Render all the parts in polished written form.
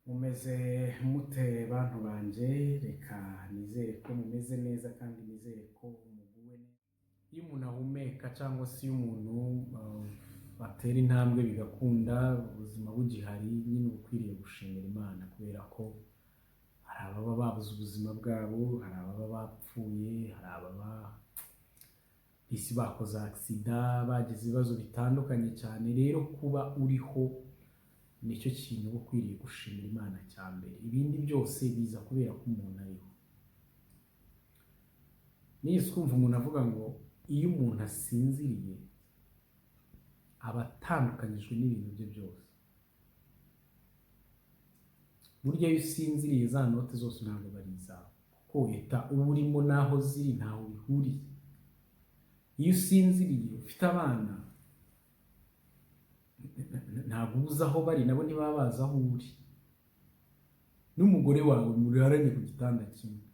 Mumeze mute bantu banje, reka nizere ko mumeze neza kandi nizere ko muguwe neza. Iyo umuntu ahumeka cyangwa se iyo umuntu atera intambwe bigakunda, ubuzima bugihari, nyine ukwiriye gushimira Imana kubera ko hari ababa babuze ubuzima bwabo, hari ababa bapfuye, hari ababa isi bakoze agisida, bagize ibibazo bitandukanye cyane. Rero kuba uriho nicyo kintu uba ukwiriye gushimira Imana cya mbere, ibindi byose biza kubera ko umuntu ariho. Niyo twumva umuntu avuga ngo iyo umuntu asinziriye aba atandukanyijwe n'ibintu bye byose. Burya iyo usinziriye za note zose ntabwo bari izawe, kuko leta uba urimo n'aho ziri ntaho bihuriye. Iyo usinziriye ufite abana ntabwo uzi aho bari, nabo ntibaba bazi aho uri. N'umugore wawe muraranye ku gitanda kimwe,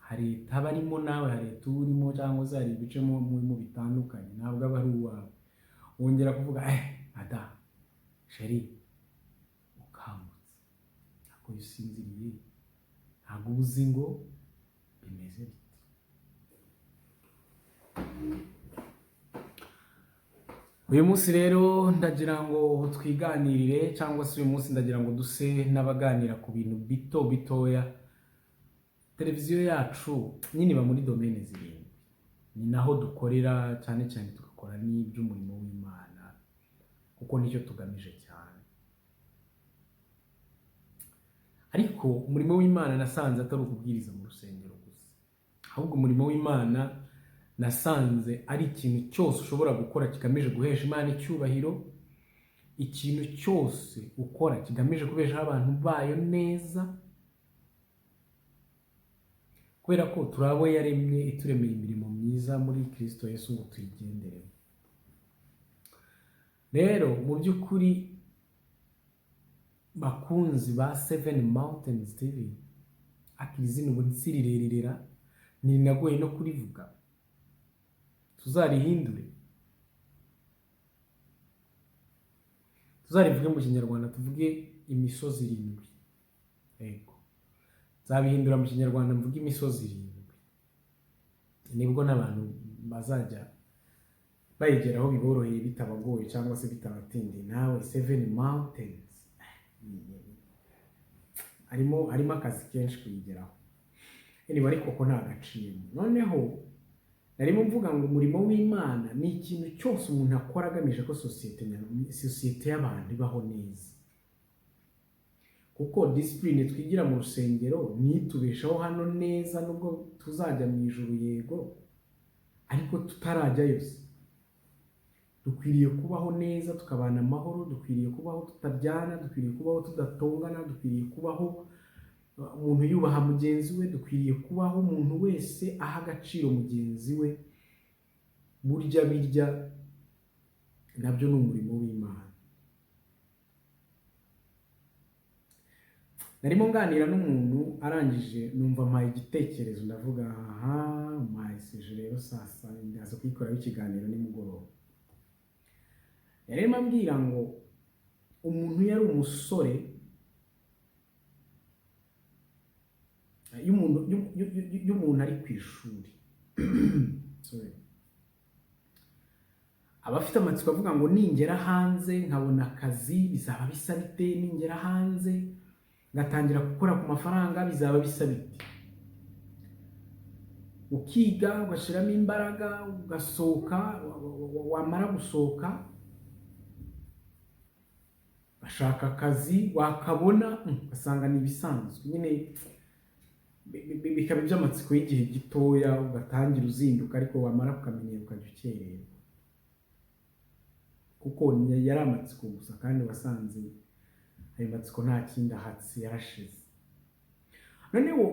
hari leta aba arimo nawe, hari leta uba urimo, cyangwa se hari ibice mu bitandukanye, ntabwo aba ari uwawe. Wongera kuvuga ada sheri ukangutse, ntabwo iyo usinziriye ntabwo uba uzi ngo bimeze bite. Uyu munsi rero ndagira ngo twiganirire, cyangwa se uyu munsi ndagira ngo duse n'abaganira ku bintu bitoya. Televiziyo yacu nyine iba muri domene zirindwi, ni naho dukorera cyane cyane, tugakora n'iby'umurimo w'Imana kuko nicyo tugamije cyane. Ariko umurimo w'Imana nasanze atari ukubwiriza mu rusengero gusa, ahubwo umurimo w'Imana nasanze ari ikintu cyose ushobora gukora kigamije guhesha Imana icyubahiro, ikintu cyose ukora kigamije kubeshaho abantu bayo neza, kubera ko turi abo yaremye, ituremeye imirimo myiza muri Kristo Yesu ngo tuyigenderemo. Rero mu by'ukuri bakunzi ba Seven Mountains TV, akizina ubu nsirirerera ninagoye no kurivuga, tuzarihindure tuzarivuge mu Kinyarwanda, tuvuge imisozi irindwi. Yego, nzabihindura mu Kinyarwanda mvuge imisozi irindwi, nibwo n'abantu bazajya bayigeraho biboroheye, bitabagoye cyangwa se bitabatindiye. Nawe Seven Mountains harimo akazi kenshi kuyigeraho, ariko ko nta gaciro. Noneho narimo mvuga ngo umurimo w'Imana ni ikintu cyose umuntu akora agamije ko sosiyete y'abantu ibaho neza, kuko disipurine twigira mu rusengero nitubeshaho hano neza, nubwo tuzajya mu ijuru yego, ariko tutarajyayo se. Dukwiriye kubaho neza, tukabana amahoro, dukwiriye kubaho tutabyana, dukwiriye kubaho tudatongana, dukwiriye kubaho umuntu yubaha mugenzi we, dukwiriye kubaho umuntu wese aha agaciro mugenzi we. Burya birya nabyo ni umurimo w'Imana. Narimo nganira n'umuntu arangije numva mpaye igitekerezo, ndavuga mpaye seje rero sasa ndaza kwikoraho ikiganiro nimugoroba. Yarimo ambwira ngo umuntu yari umusore, iyo umuntu ari ku ishuri aba afite amatsiko avuga ngo ningera hanze nkabona akazi bizaba bisa bite, ningera hanze ngatangira gukora ku mafaranga bizaba bisa bite. Ukiga ugashyiramo imbaraga, ugasohoka, wamara gusohoka bashaka akazi, wakabona ugasanga ni ibisanzwe nyine, bikaba iby'amatsiko y'igihe gitoya, ugatangira uzinduka, ariko wamara kukamenyera ukajya ukererwa, kuko yari amatsiko gusa, kandi wasanze ayo matsiko nta kindi ahatse, yarashize. Noneho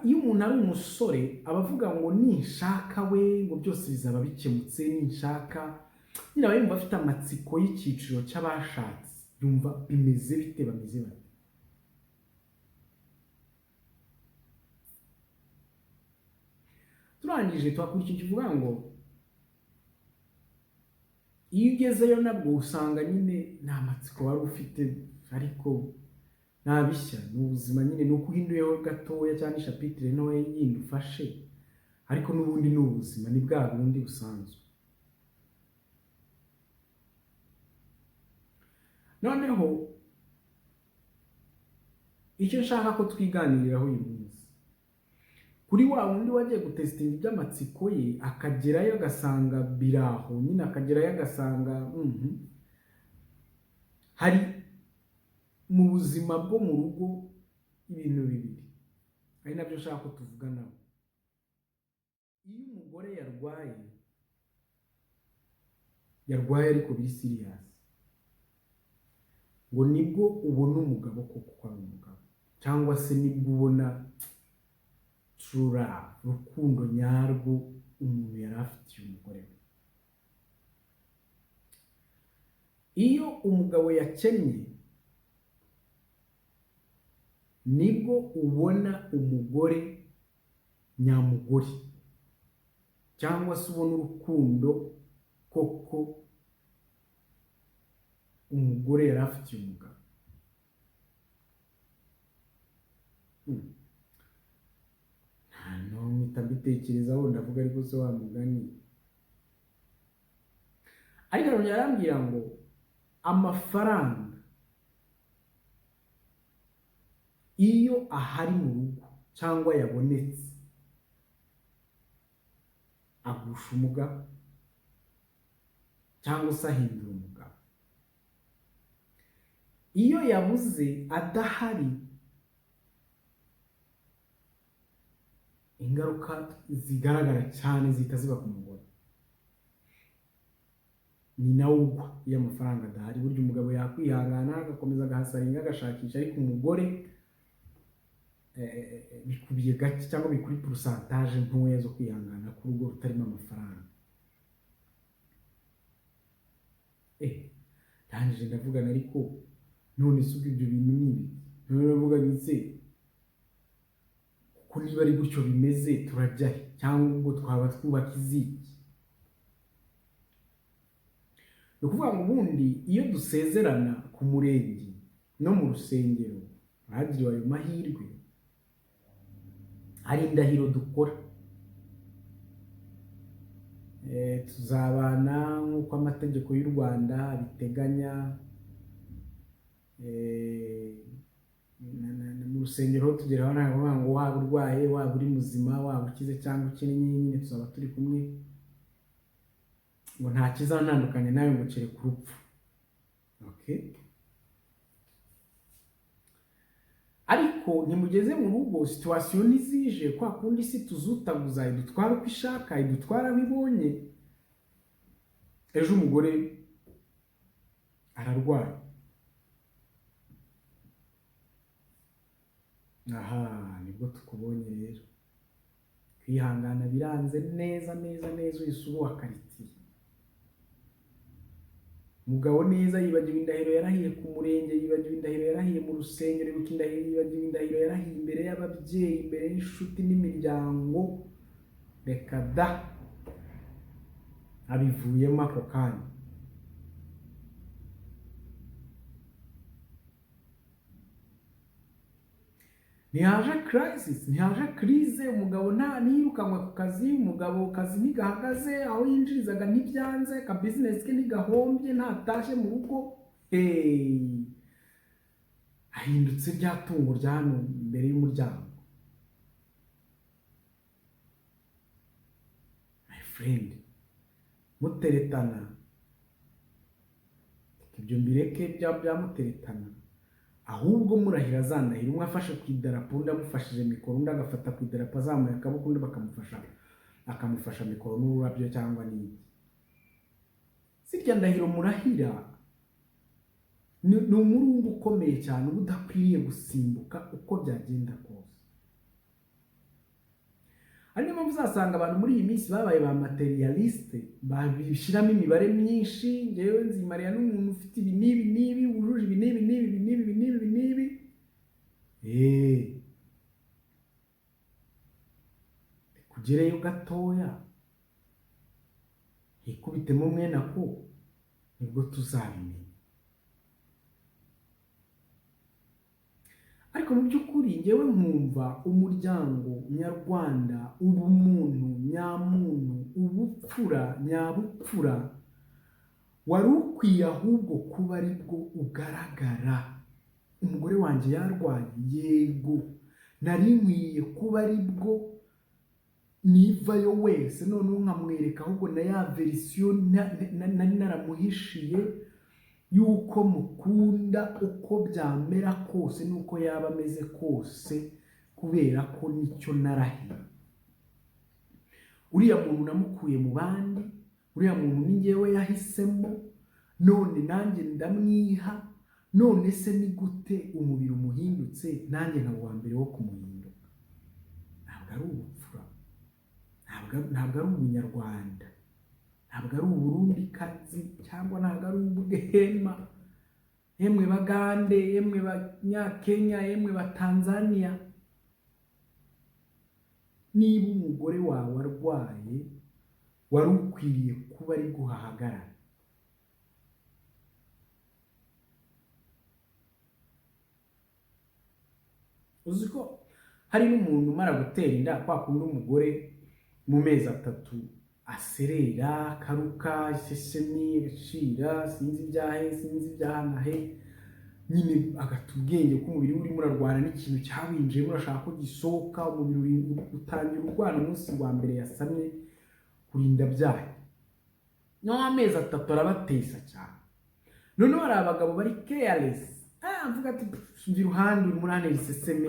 iyo umuntu ari umusore aba avuga ngo ninshaka we ngo byose bizaba bikemutse, ninshaka nyine aba yumva afite amatsiko y'icyiciro cy'abashatse, yumva bimeze bite, bameze bate. Turangije twakurikiye kivuga ngo iyo ugezeyo nabwo usanga nyine nta matsiko wari ufite, ariko nta bishya, ni ubuzima nyine, ni uko uhinduyeho gatoya cyangwa ishapitire ntoya yindi ufashe, ariko n'ubundi ni ubuzima, ni bwa bundi busanzwe. noneho icyo nshaka ko twiganiriraho uyu munsi, kuri wa wundi wagiye gutesitinga iby'amatsiko ye akagerayo agasanga biraho nyine, akagerayo agasanga hari mu buzima bwo mu rugo ibintu bibiri, ari nabyo nshaka ko tuvuganaho. iyo umugore yarwaye ariko biri siriyasi, ngo nibwo ubona umugabo koko ko ari umugabo, cyangwa se nibwo ubona urukundo nyarwo umuntu yari afitiye umugore we. iyo umugabo yakennye nibwo ubona umugore nyamugore, cyangwa se ubona urukundo koko umugore yari afitiye umugabo. mpita mbitekerezaho ndavuga ariko se wa mugani, ariko yarambwira ngo amafaranga iyo ahari mu rugo cyangwa yabonetse agusha umugabo cyangwa se ahindura umugabo. iyo yabuze adahari, ingaruka zigaragara cyane zihita ziba ku mugore, ni nawe ugwa iyo amafaranga adahari. burya umugabo yakwihangana agakomeza agahasaringa agashakisha, ariko umugore bikubiye gake cyangwa bikuri porosantaje ntoya zo kwihangana ku rugo rutarimo amafaranga. ndangije ndavugana, ariko none se ubwo ibyo bintu ni ibi? none ndavuga ndetse kuko niba ari gutyo bimeze turajya he, cyangwa ubwo twaba twubaka iziki? ni ukuvuga ngo ubundi iyo dusezerana ku murenge no mu rusengero bahagiriwe ayo mahirwe, hari indahiro dukora, tuzabana nk'uko amategeko y'u Rwanda abiteganya. mu rusengero tugeraho ntabwo ngo waba urwaye, waba uri muzima, waba ukize cyangwa ukennye, nyine tuzaba turi kumwe, ngo nta kizantandukanye nawe ngo kere ku rupfu. ariko nimugeze mu rugo situwasiyo ntizije kwa kundi isi tuzutaguza, idutwara uko ishaka, idutwara aho ibonye. ejo umugore ararwara, nibwo tukubonye rero, kwihangana biranze neza neza neza, uhise uba karitsiye. umugabo neza yibagiwe indahiro yarahiye ku murenge, yibagiwe indahiro yarahiye mu rusengero, yibagiwe indahiro yarahiye imbere y'ababyeyi, imbere y'inshuti n'imiryango. reka da, abivuyemo ako kanya. ntihaje crisis, ntihaje crise, umugabo ntiyirukanwe ku kazi, umugabo kazi ntigahagaze, aho yinjirizaga ntibyanze, ka business ke ntigahombye, ntatashye mu rugo, ahindutse rya tungo rya hano imbere y'umuryango. my friend, muteretana, ibyo mbireke byamuteretana, ahubwo murahira azandahira, umwe afashe ku idarapo, undi amufashije mikoro, undi agafata ku idarapo azamuye akaboko, undi akamufasha mikoro n'ururabyo cyangwa n'iki. sirya ndahiro murahira ni umurungu ukomeye cyane, uba udakwiriye gusimbuka uko byagenda kose. ari niyo mpamvu uzasanga abantu muri iyi minsi babaye ba materialiste, babishyiramo imibare myinshi, ngewe nzimariya n'umuntu ufite ibi n'ibi n'ibi, wujuje ibi n'ibi n'ibi n'ibi n'ibi n'ibi. kugereyo gatoya, ikubitemo mwene ako, nibwo tuzabimenya. ariko mu by'ukuri ngewe nkumva umuryango nyarwanda, ubumuntu nyamuntu, ubupfura nyabupfura wari ukwiye ahubwo kuba ari bwo ugaragara. Umugore wanjye yarwaye, yego, nari nkwiye kuba ari bwo nivayo wese noneho nkamwereka ahubwo na ya verisiyo nari naramuhishiye yuko mukunda uko byamera kose nuko yaba ameze kose, kubera ko nicyo narahiye. Uriya muntu namukuye mu bandi, uriya muntu ni njyewe yahisemo, none nanjye ndamwiha. None se ni gute umubiri umuhindutse nanjye nkaba uwa mbere wo kumuhinduka? Ntabwo ari ubupfura, ntabwo ari ubunyarwanda, ntabwo ari uburundikazi, cyangwa ntabwo ari ubwema. Yemwe Bagande, yemwe Banyakenya, yemwe Batanzania, niba umugore wawe arwaye wari ukwiriye kuba ari guhahagarara. Uzi ko hari n'umuntu umara gutera inda, kwa kundi umugore mu mezi 3 aserera, karuka, isesemi, shira, sinzi ibyahe, sinzi ibyahanahe, nyine agata ubwenge ko umubiri urimo urarwana n'ikintu cyawinjiye, urashaka ko gisohoka. Umubiri utangira urwana umunsi wa mbere yasamye kurinda byahe. No amezi 3 arabatesa cyane. Noneho hari abagabo bari careless, avuga ati mvi ruhande uri murane iseseme,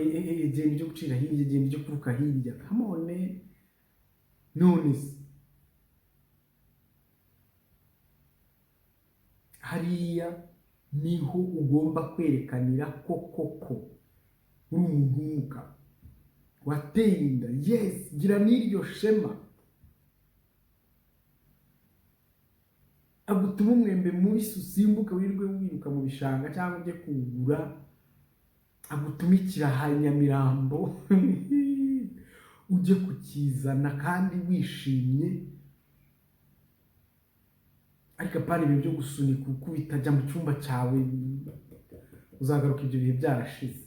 genda byo gucira hirya, genda byo kuruka hirya. Come on man, none hariya niho ugomba kwerekanira ko koko uri umuntu w'umugabo wateye inda. Yes, gira n'iryo shema. Agutuma umwembe muri susimbuka wirirwe wiruka mu bishanga cyangwa ujye kugura, agutuma ikiraha Nyamirambo ujye kukizana kandi wishimye. Ariko apana ibintu byo gusunika ukubita ajya mu cyumba cyawe, uzagaruka ibyo bihe byarashize.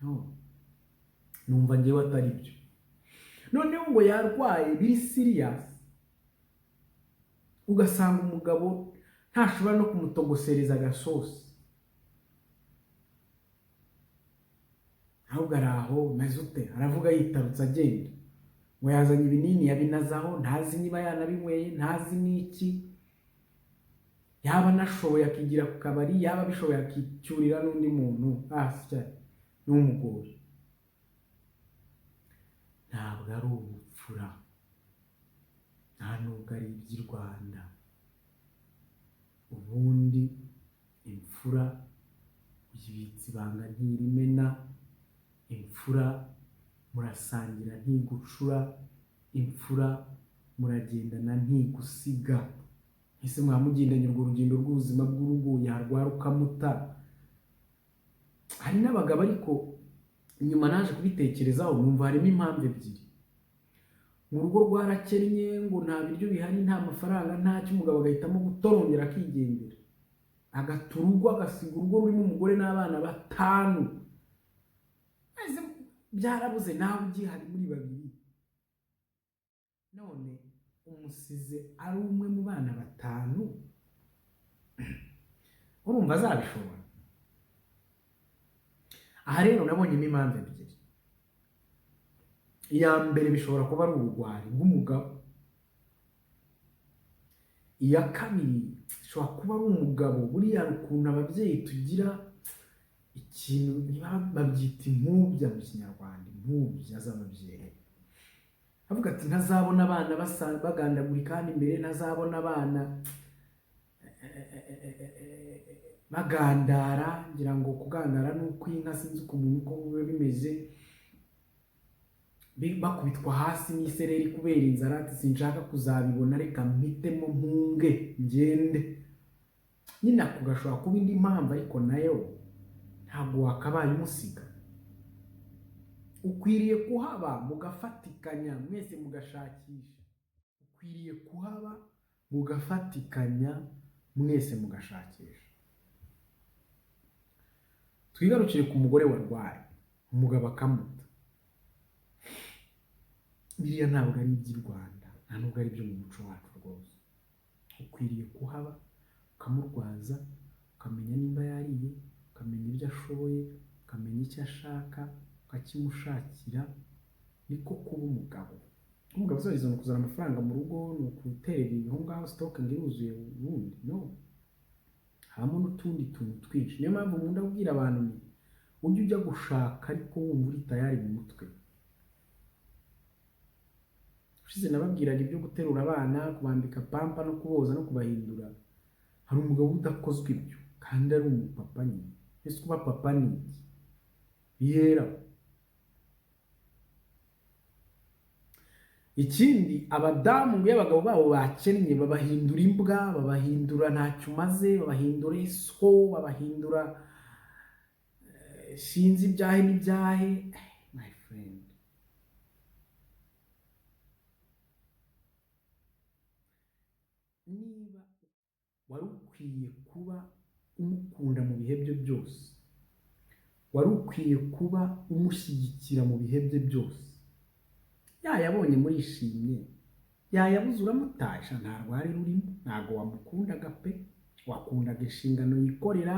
No, numva ngewe atari byo. Noneho ngo yarwaye biri serious, ugasanga umugabo ntashobora no kumutogosereza agasosi, ahubwo ari aho maze ute aravuga yitarutse agenda, ngo yazanye ibinini yabinazaho, ntazi niba yanabinyweye, ntazi n'iki. Yaba anashoboye akigira ku kabari, yaba abishoboye akicyurira n'undi muntu asya n'umugore. Ntabwo ari ubupfura, nta nubwo ari iby'i Rwanda. Ubundi imfura uyibitsa ibanga ntirimena, imfura murasangira ntigucura, imfura muragendana ntigusiga. Ese mwamugendanye urwo rugendo rw'ubuzima bw'urugo, yarwara ukamuta. Hari n'abagabo ariko inyuma naje kubitekerezaho numva harimo impamvu ebyiri. Mu rugo rwarakennye, ngo nta biryo bihari, nta mafaranga, ntacyo, umugabo agahitamo gutorongera akigendera, agata urugo, agasiga urugo rurimo umugore n'abana 5. Byarabuze nawe ugihari muri babiri, none umusize ari umwe mu bana 5, urumva azabishobora? Aha rero nabonyemo impamvu ebyiri. Iya mbere bishobora kuba ari ubugwari bw'umugabo, iya kabiri bishobora kuba ari umugabo. Buriya ukuntu ababyeyi tugira ikintu babyita impubya mu Kinyarwanda, impubya z'ababyeyi. Avuga ati ntazabona abana bagandagurika kandi imbere, ntazabona abana bagandara. Ngira ngo kugandara ni ukw'inka, sinzi ukuntu uko biba bimeze, bakubitwa hasi n'isereri kubera inzara. Ati sinshaka kuzabibona, reka mpitemo mpunge ngende. Nyine ako gashobora kuba indi mpamvu, ariko nayo ntabwo wakabaye umusiga. Ukwiriye kuhaba mugafatikanya mwese mugashakisha, ukwiriye kuhaba mugafatikanya mwese mugashakisha. Twigarukire ku mugore warwaye umugabo akamuta. Biriya ntabwo ari iby'i Rwanda, nta nubwo ari byo mu muco wacu rwose. Ukwiriye kuhaba ukamurwaza, ukamenya nimba yariye, ukamenya ibyo ashoboye, ukamenya icyo ashaka, ukakimushakira. Niko kuba umugabo. Umugabo uzariza ni ukuzana amafaranga mu rugo, ni ukuterera aho ngaho sitoke ngo iruzuye ubundi. No, habamo n'utundi tuntu twinshi. Niyo mpamvu nkunda kubwira abantu ni ujye ujya gushaka ariko wumva uri tayari mu mutwe. Ushize nababwiraga ibyo guterura abana, kubambika pampa no kuboza no kubahindura. Hari umugabo udakozwe ibyo kandi ari umupapa nyine. Ese kuba papa ni iki? Bihera. Ikindi, abadamu ngo iyo abagabo babo bakennye babahindura imbwa, babahindura ntacyo umaze, babahindura isho, babahindura sinzi ibyahe n'ibyahe. My friend, niba wari ukwiye kuba umukunda mu bihe bye byose, wari ukwiye kuba umushyigikira mu bihe bye byose, yayabonye murishimye, yayabuze uramutasha, nta rwari rurimo. Ntabwo wamukundaga pe, wakundaga inshingano yikorera,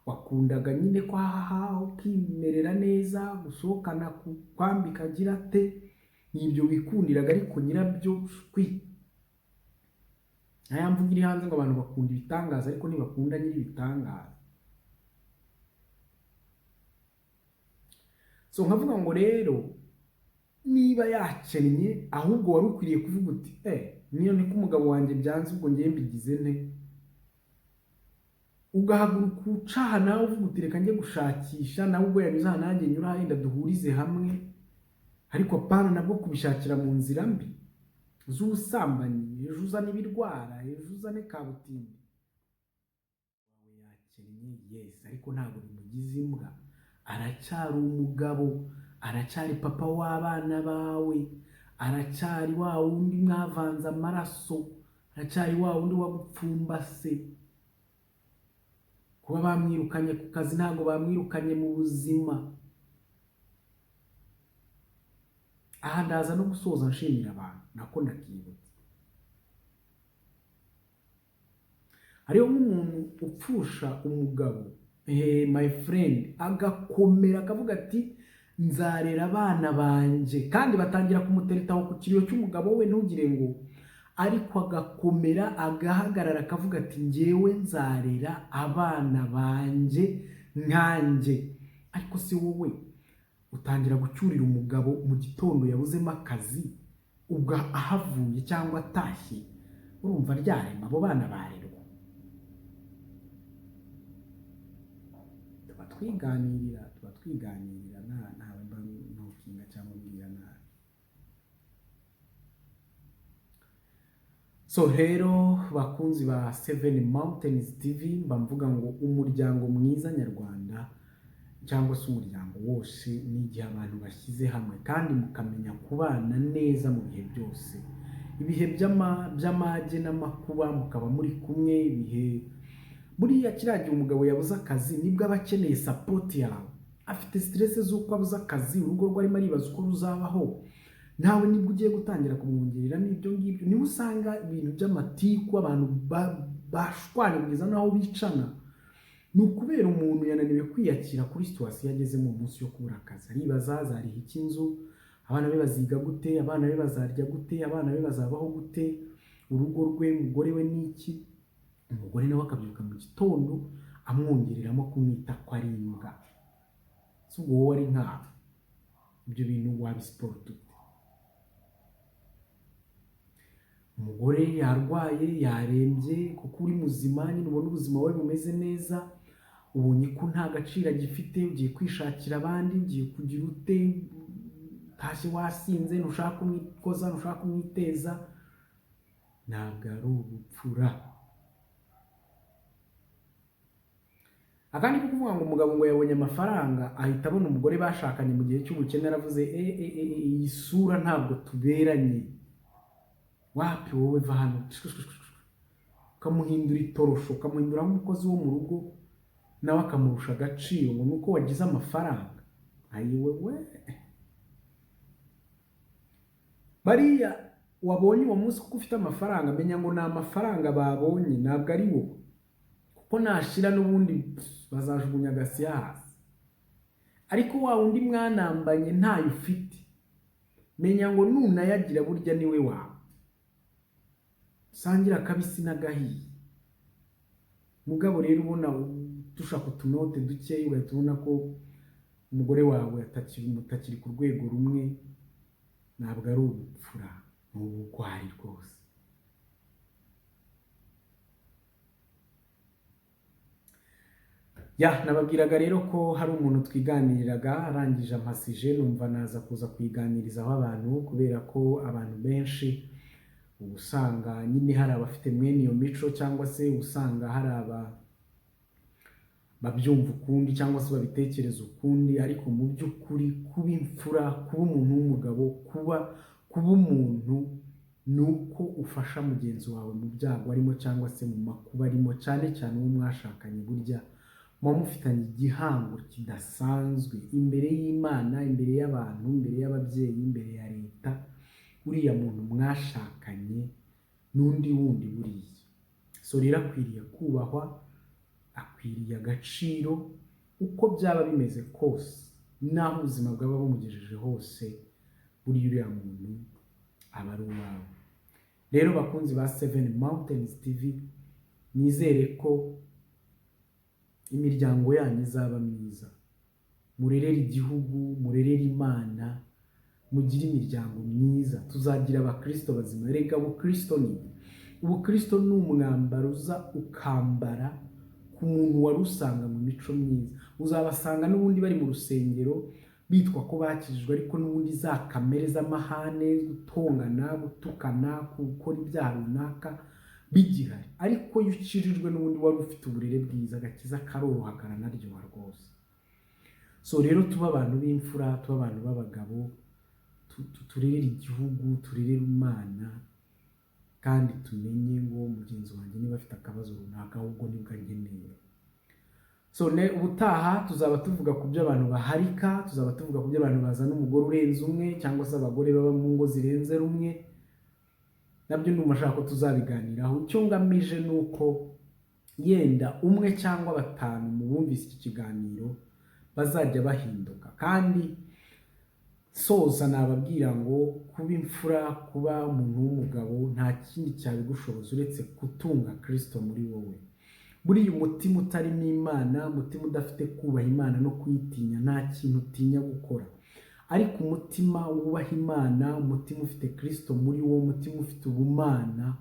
wakundaga nyine kwaha ukimerera neza, gusohokana, kwambika agira ate, nibyo wikundiraga. Ariko nyirabyo shwi, aya mvuga iri hanze ngo abantu bakunda ibitangaza ariko ntibakunda nyiri ibitangaza. So nkavuga ngo rero, niba yakennye ahubwo wari ukwiriye kuvuga uti niyo niko umugabo wanjye byanze ubwo ngiye mbigize nte, ugahaguruka ucaha nawe uvuga uti reka njye gushakisha, nawe ubwo yanyuze aha nanjye nyura, yenda duhurize hamwe. Ariko apana nabwo kubishakira mu nzira mbi z'ubusambanyi, ejo uzane ibirwara, ejo uzane kabutindi. Wawe yakennye, yes, ariko ntabwo bimugize imbwa. Aracyari umugabo, aracyari papa w'abana bawe, aracyari wa wundi mwavanze amaraso, aracyari wa wundi wagupfumbase. Kuba bamwirukanye ku kazi ntabwo bamwirukanye mu buzima. Aha ndaza no gusoza nshimira abantu, nako ndakibutse. Hariho nk'umuntu upfusha umugabo, my friend, agakomera akavuga ati nzarera abana banje, kandi batangira kumuteretaho ku kiriyo cy'umugabo we, ntugire ngo. Ariko agakomera, agahagarara akavuga ati njyewe nzarera abana banje nkanjye. Ariko se wowe utangira gucyurira umugabo mu gitondo yabuzemo akazi, ubwo ahavuye cyangwa atashye, urumva ryarema abo bana barerwa? Tuba twiganirira ntawe mba ntukinga cyangwa mbwira nabi. So rero bakunzi ba Seven Mountains TV, mba mvuga ngo umuryango mwiza nyarwanda cyangwa se umuryango wose ni igihe abantu bashyize hamwe kandi mukamenya kubana neza mu bihe byose. Ibihe by'amage n'amakuba mukaba muri kumwe. Ibihe buriya kiriya gihe umugabo yabuze akazi nibwo aba akeneye support yawe. Afite stress z'uko abuze akazi, urugo rwe arimo aribaza uko ruzabaho, nawe nibwo ugiye gutangira kumwongerera n'ibyo ngibyo. Niba usanga ibintu by'amatiku abantu bashwaniriza naho bicana, ni ukubera umuntu yananiwe kwiyakira kuri situwasiyo yageze mu munsi yo kubura akazi. Aribaza azariha iki inzu, abana be baziga gute, abana be bazarya gute, abana be bazabaho gute, urugo rwe, umugore we n'iki. Umugore nawe akabyuka mu gitondo amwongereramo kumwita ko ari imbwa. So wowe ari nkawe, ibyo bintu wabisiporota ute? Umugore yarwaye, yarembye, kuko uri muzima nyine, ubona ubuzima we bumeze neza, ubonye ko nta gaciro agifite, ugiye kwishakira abandi, ugiye kugira ute, utashye wasinze, ntushaka kumwikoza, ntushaka kumwiteza. Ntabwo ari ubupfura. Akandi ko kuvuga ngo umugabo ngo yabonye amafaranga ahita abona umugore bashakanye mu gihe cy'ubukene, aravuze iyi sura ntabwo tuberanye. Wapi wowe, va hano. ukamuhindura itorosho, ukamuhindura nk'umukozi wo mu rugo, nawe akamurusha agaciro ngo nuko wagize amafaranga. Ayiwe we, bariya wabonye uwo munsi kuko ufite amafaranga, menya ngo ni amafaranga babonye, ntabwo ari wowe, kuko nashira n'ubundi bazajugunya agasiya hasi. Ariko wa wundi mwanambanye ntayo ufite, menya ngo nunayagira burya niwe wawe, sangira kabisi n'agahiye. Mugabo rero ubona dushaka utunote dukeya, ugahita ubona ko umugore wawe mutakiri ku rwego rumwe, ntabwo ari ubupfura, ni ubugwari rwose. Nababwiraga rero ko hari umuntu twiganiriraga, arangije ampasije, numva naza kuza kwiganirizaho abantu, kubera ko abantu benshi usanga nyine hari abafite mwene iyo mico, cyangwa se usanga hari babyumva ukundi cyangwa se babitekereza ukundi. Ariko mu by'ukuri kuba imfura, kuba umuntu w'umugabo, kuba umuntu ni uko ufasha mugenzi wawe mu byago arimo cyangwa se mu makuba arimo, cyane cyane uwo mwashakanye. Burya muba mufitanye igihango kidasanzwe imbere y'Imana, imbere y'abantu, imbere y'ababyeyi, imbere ya leta. Uriya muntu mwashakanye n'undi wundi buriya, so rero akwiriye kubahwa, akwiriye agaciro uko byaba bimeze kose, naho ubuzima bwaba bumugejeje hose, buriya uriya muntu aba ari uwawe. Rero bakunzi ba 7 Mountains TV, nizere ko imiryango yanyu izaba myiza, murerere igihugu, murerere Imana, mugire imiryango myiza, tuzagira abakristo bazima. Rega ubukristo ni umwambaro uza ukambara ku muntu wari usanga mu mico myiza. Uzabasanga n'ubundi bari mu rusengero bitwa ko bakijijwe, ariko n'ubundi za kamere z'amahane, gutongana, gutukana, gukora ibyaha runaka bigihari. Ariko iyo ukirijwe n'ubundi wari ufite uburere bwiza, agakiza karoroha karanaryoha rwose. So rero tuba abantu b'imfura, tuba abantu b'abagabo, turerere igihugu, turerere Imana, kandi tumenye ngo mugenzi wanjye niba afite akabazo runaka ahubwo nibwo ankeneye. So ubutaha tuzaba tuvuga ku byo abantu baharika, tuzaba tuvuga ku byo abantu bazana umugore urenze umwe, cyangwa se abagore baba mu ngo zirenze rumwe. Nabyo ndumva ashaka ko tuzabiganiraho. Icyo ngamije ni uko yenda umwe cyangwa batanu mu bumvise iki kiganiro bazajya bahinduka. Kandi soza nababwira ngo kuba imfura, kuba umuntu w'umugabo, nta kindi cyabigushoboza uretse gutunga Kristo muri wowe. Buriya umutima utarimo Imana, umutima udafite kubaha Imana no kuyitinya, nta kintu utinya gukora. Ariko umutima wubaha Imana, umutima ufite Kristo muri wo, umutima ufite ubumana,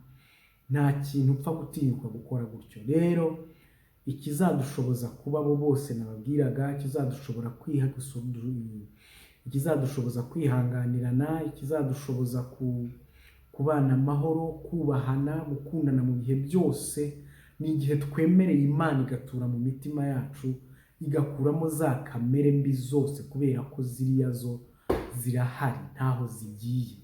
nta kintu upfa gutinyuka gukora gutyo. Rero ikizadushoboza kuba abo bose nababwiraga, ikizadushoboza kwihanganirana, ikizadushoboza kubana amahoro, kubahana, gukundana mu bihe byose, ni igihe twemereye Imana igatura mu mitima yacu, igakuramo za kamere mbi zose, kubera ko ziriya zo zirahari ntaho zigiye.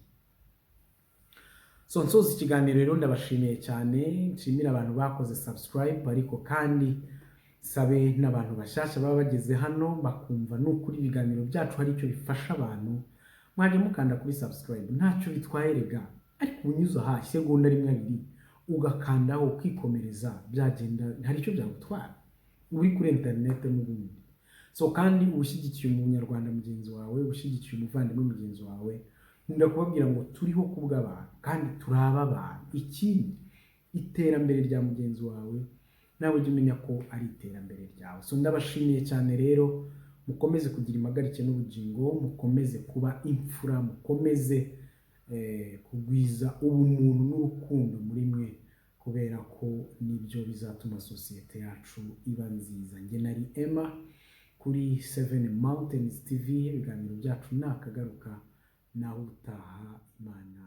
So nsoza ikiganiro rero ndabashimiye cyane, nshimira abantu bakoze subscribe, ariko kandi sabe n'abantu bashyashya baba bageze hano bakumva n'ukuri ibiganiro byacu hari icyo bifasha abantu, mwaje mukanda kuri subscribe, ntacyo bitwaye rega. Ariko unyuze aha isegonda rimwe abiri ugakandaho ukikomereza, byagenda, hari icyo byagutwara, uri kuri internet n'ubundi. So kandi ushyigikiye umunyarwanda mugenzi wawe, ushyigikiye umuvandimwe mugenzi wawe, ndakubabwira ngo turiho kubw'abantu kandi turaba abantu. Ikindi, iterambere rya mugenzi wawe nawe ujye umenya ko ari iterambere ryawe. So ndabashimiye cyane rero, mukomeze kugira impagarike n'ubugingo, mukomeze kuba imfura, mukomeze kugwiza ubumuntu n'urukundo muri mwe, kubera ko nibyo bizatuma sosiyete yacu iba nziza. Njye nari Emma kuri 7 Mountains TV, ibiganiro byacu nakagaruka naho utaha. Imana